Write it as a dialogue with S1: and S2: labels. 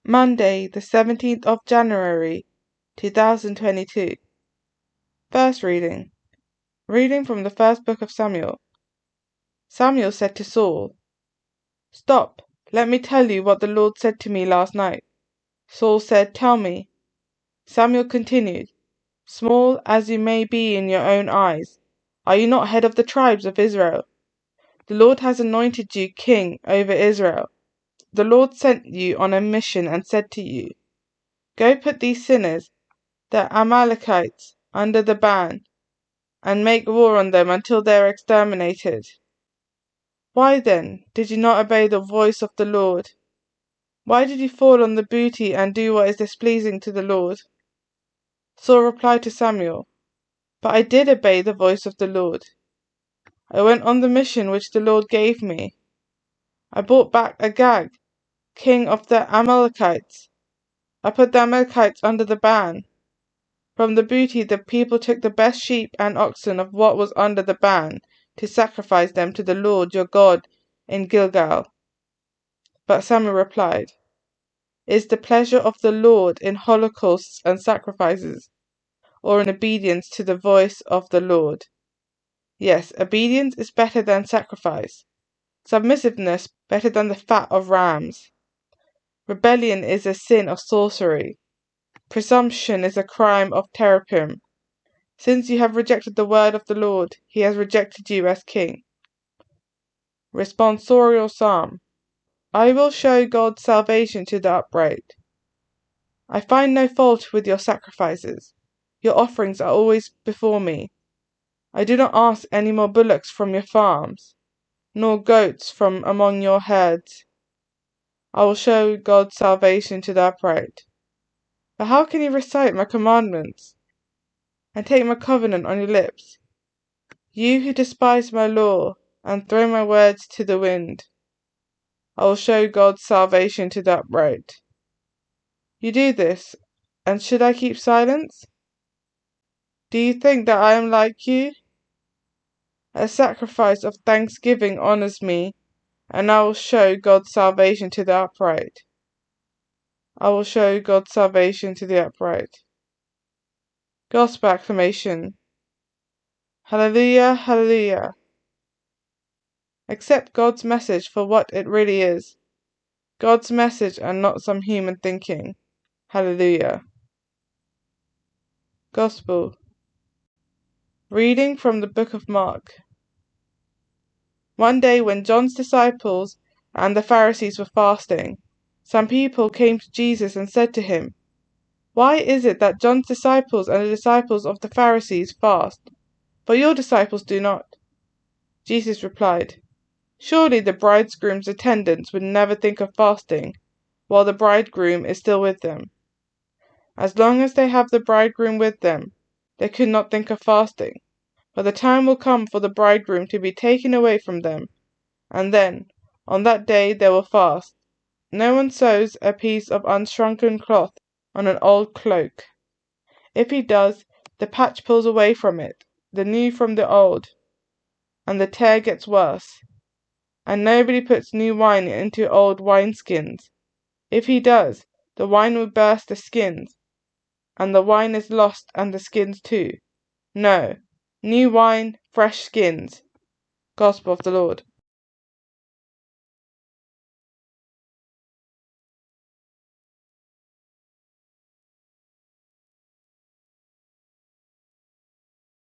S1: Monday, the 17th of January, 2022. First reading. Reading from the first book of Samuel. Samuel said to Saul, "Stop, let me tell you what the Lord said to me last night." Saul said, "Tell me." Samuel continued, "Small as you may be in your own eyes, are you not head of the tribes of Israel? The Lord has anointed you king over Israel. The Lord sent you on a mission and said to you, 'Go put these sinners, the Amalekites, under the ban, and make war on them until they are exterminated.' Why then did you not obey the voice of the Lord? Why did you fall on the booty and do what is displeasing to the Lord?" Saul replied to Samuel, "But I did obey the voice of the Lord. I went on the mission which the Lord gave me. I brought back Agag, king of the Amalekites. I put the Amalekites under the ban. From the booty the people took the best sheep and oxen of what was under the ban to sacrifice them to the Lord your God in Gilgal." But Samuel replied, "Is the pleasure of the Lord in holocausts and sacrifices, or in obedience to the voice of the Lord? Yes, obedience is better than sacrifice, submissiveness better than the fat of rams. Rebellion is a sin of sorcery. Presumption is a crime of teraphim. Since you have rejected the word of the Lord, he has rejected you as king." Responsorial Psalm. I will show God's salvation to the upright. I find no fault with your sacrifices. Your offerings are always before me. I do not ask any more bullocks from your farms, nor goats from among your herds. I will show God's salvation to the upright. But how can you recite my commandments and take my covenant on your lips? You who despise my law and throw my words to the wind. I will show God's salvation to the upright. You do this, and should I keep silence? Do you think that I am like you? A sacrifice of thanksgiving honors me, and I will show God's salvation to the upright. I will show God's salvation to the upright. Gospel acclamation. Hallelujah, hallelujah. Accept God's message for what it really is. God's message and not some human thinking. Hallelujah. Gospel. Reading from the book of Mark. One day when John's disciples and the Pharisees were fasting, some people came to Jesus and said to him, "Why is it that John's disciples and the disciples of the Pharisees fast, but your disciples do not?" Jesus replied, "Surely the bridegroom's attendants would never think of fasting while the bridegroom is still with them. As long as they have the bridegroom with them, they could not think of fasting. But the time will come for the bridegroom to be taken away from them, and then, on that day, they will fast. No one sews a piece of unshrunken cloth on an old cloak. If he does, the patch pulls away from it, the new from the old, and the tear gets worse. And nobody puts new wine into old wineskins. If he does, the wine will burst the skins, and the wine is lost and the skins too. No, new wine, fresh skins." Gospel of the Lord.